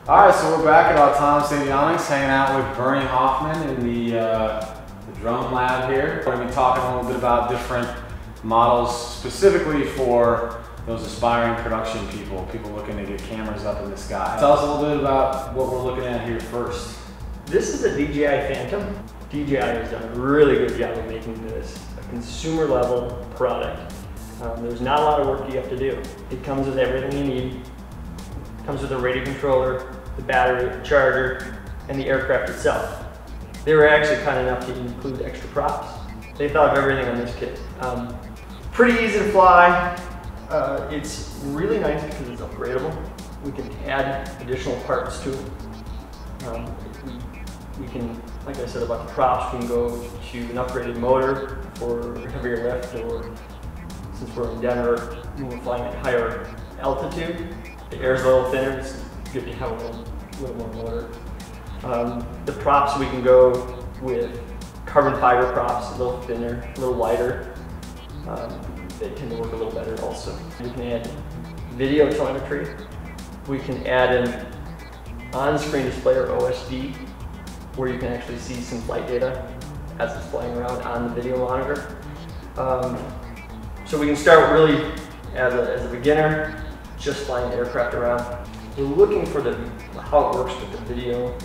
Alright, so we're back at Autonomous Avionics, hanging out with Bernie Hoffman in the drone lab here. We're going to be talking a little bit about different models specifically for those aspiring production people looking to get cameras up in the sky. Tell us a little bit about what we're looking at here first. This is a DJI Phantom. DJI has done a really good job of making this a consumer level product. There's not a lot of work you have to do. It comes with everything you need. It comes with a radio controller, the battery, the charger, and the aircraft itself. They were actually kind enough to include extra props. They thought of everything on this kit. Pretty easy to fly. It's really nice because it's upgradable. We can add additional parts to it. We can, like I said about the props, we can go to an upgraded motor for heavier lift, or since we're in Denver, when we're flying at higher altitude, the air's a little thinner, it's good to have a little more motor. The props, we can go with carbon fiber props, a little thinner, a little lighter. They tend to work a little better also. We can add video telemetry. We can add an on-screen display, or OSD, where you can actually see some flight data as it's flying around on the video monitor. So we can start really as a beginner, just flying the aircraft around. We're looking for how it works with the video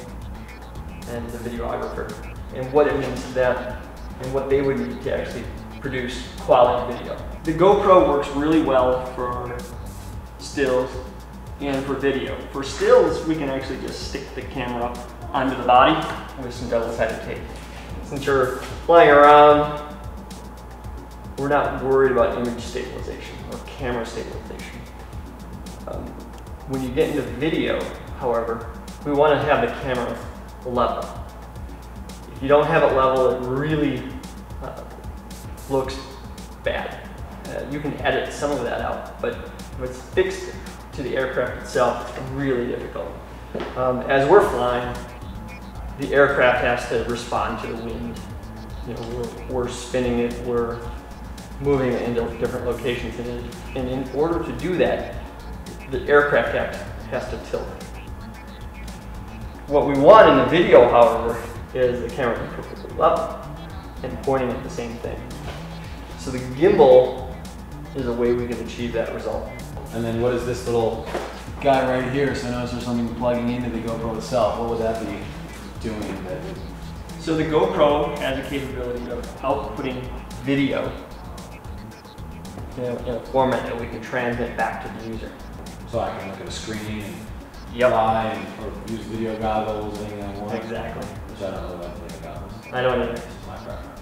and the videographer, and what it means to them, and what they would need to actually produce quality video. The GoPro works really well for stills and for video. For stills, we can actually just stick the camera up onto the body with some double-sided tape. Since you're flying around, we're not worried about image stabilization or camera stabilization. When you get into video, however, we want to have the camera level. If you don't have it level, it really looks bad. You can edit some of that out, but if it's fixed to the aircraft itself, it's really difficult. As we're flying, the aircraft has to respond to the wind. You know, we're spinning it, we're moving it into different locations, and in order to do that, the aircraft has to tilt. What we want in the video, however, is the camera perfectly level and pointing at the same thing. So the gimbal is a way we can achieve that result. And then what is this little guy right here? So I notice there's something plugging into the GoPro itself. What would that be doing? So the GoPro has a capability of outputting video in a format that we can transmit back to the user. So I can look at a screen and Yep. fly or use video goggles, anything I want. Exactly. Which I don't know about video goggles. I don't either. It's my preference.